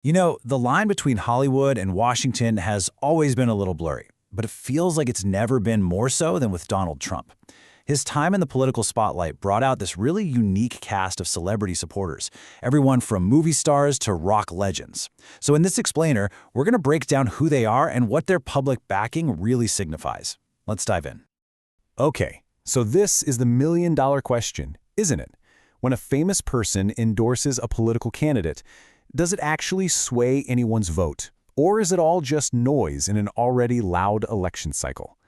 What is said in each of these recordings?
You know, the line between Hollywood and Washington has always been a little blurry, but it feels like it's never been more so than with Donald Trump. His time in the political spotlight brought out this really unique cast of celebrity supporters, everyone from movie stars to rock legends. So in this explainer, we're going to break down who they are and what their public backing really signifies. Let's dive in. Okay, so this is the million-dollar question, isn't it? When a famous person endorses a political candidate, does it actually sway anyone's vote? Or is it all just noise in an already loud election cycle?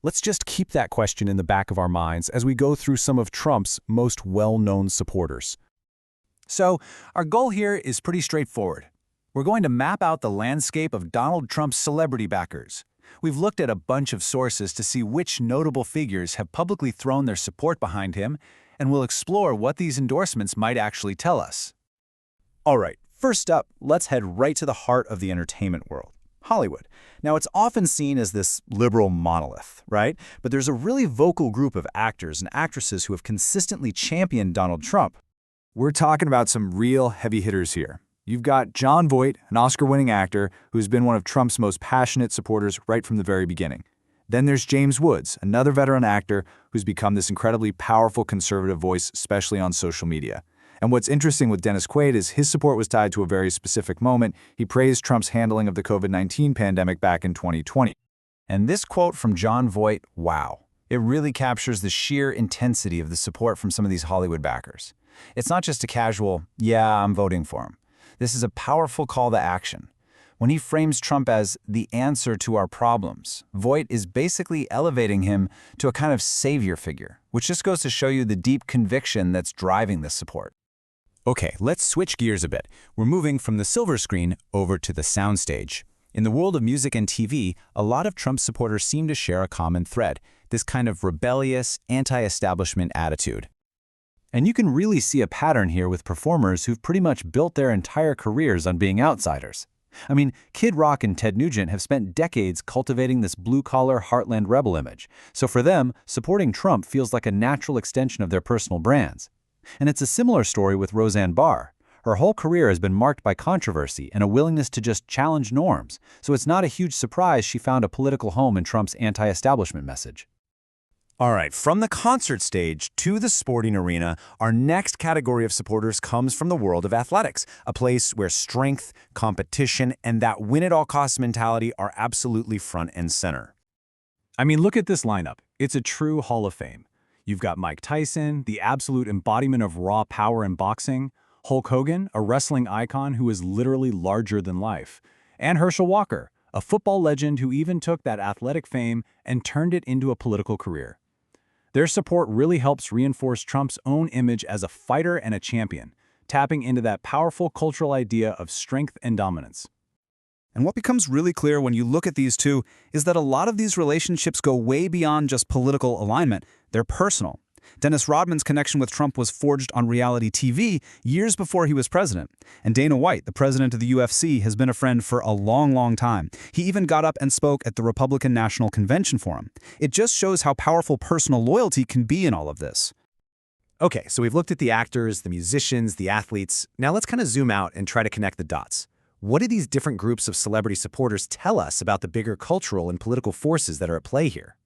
Let's just keep that question in the back of our minds as we go through some of Trump's most well-known supporters. So, our goal here is pretty straightforward. We're going to map out the landscape of Donald Trump's celebrity backers. We've looked at a bunch of sources to see which notable figures have publicly thrown their support behind him, and we'll explore what these endorsements might actually tell us. All right, first up, let's head right to the heart of the entertainment world, Hollywood. Now, it's often seen as this liberal monolith, right? But there's a really vocal group of actors and actresses who have consistently championed Donald Trump. We're talking about some real heavy hitters here. You've got Jon Voight, an Oscar-winning actor who's been one of Trump's most passionate supporters right from the very beginning. Then there's James Woods, another veteran actor who's become this incredibly powerful conservative voice, especially on social media. And what's interesting with Dennis Quaid is his support was tied to a very specific moment. He praised Trump's handling of the COVID-19 pandemic back in 2020. And this quote from Jon Voight, wow. It really captures the sheer intensity of the support from some of these Hollywood backers. It's not just a casual, yeah, I'm voting for him. This is a powerful call to action. When he frames Trump as the answer to our problems, Voight is basically elevating him to a kind of savior figure, which just goes to show you the deep conviction that's driving this support. Okay, let's switch gears a bit. We're moving from the silver screen over to the soundstage. In the world of music and TV, a lot of Trump supporters seem to share a common thread, this kind of rebellious, anti-establishment attitude. And you can really see a pattern here with performers who've pretty much built their entire careers on being outsiders. I mean, Kid Rock and Ted Nugent have spent decades cultivating this blue-collar heartland rebel image. So for them, supporting Trump feels like a natural extension of their personal brands. And it's a similar story with Roseanne Barr. Her whole career has been marked by controversy and a willingness to just challenge norms, so it's not a huge surprise she found a political home in Trump's anti-establishment message. All right, from the concert stage to the sporting arena, our next category of supporters comes from the world of athletics, a place where strength, competition, and that win-at-all-costs mentality are absolutely front and center. I mean, look at this lineup. It's a true Hall of Fame. You've got Mike Tyson, the absolute embodiment of raw power in boxing, Hulk Hogan, a wrestling icon who is literally larger than life, and Herschel Walker, a football legend who even took that athletic fame and turned it into a political career. Their support really helps reinforce Trump's own image as a fighter and a champion, tapping into that powerful cultural idea of strength and dominance. And what becomes really clear when you look at these two is that a lot of these relationships go way beyond just political alignment. They're personal. Dennis Rodman's connection with Trump was forged on reality TV years before he was president. And Dana White, the president of the UFC, has been a friend for a long, long time. He even got up and spoke at the Republican National Convention for him. It just shows how powerful personal loyalty can be in all of this. Okay, so we've looked at the actors, the musicians, the athletes. Now let's kind of zoom out and try to connect the dots. What do these different groups of celebrity supporters tell us about the bigger cultural and political forces that are at play here?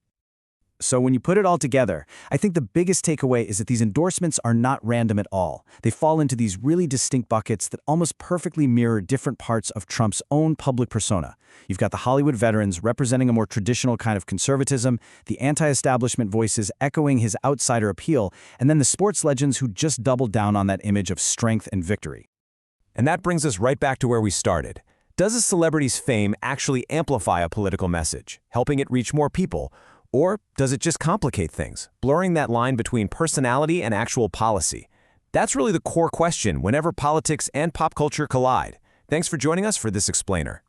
So when you put it all together, I think the biggest takeaway is that these endorsements are not random at all. They fall into these really distinct buckets that almost perfectly mirror different parts of Trump's own public persona. You've got the Hollywood veterans representing a more traditional kind of conservatism, the anti-establishment voices echoing his outsider appeal, and then the sports legends who just doubled down on that image of strength and victory. And that brings us right back to where we started. Does a celebrity's fame actually amplify a political message, helping it reach more people? Or does it just complicate things, blurring that line between personality and actual policy? That's really the core question whenever politics and pop culture collide. Thanks for joining us for this explainer.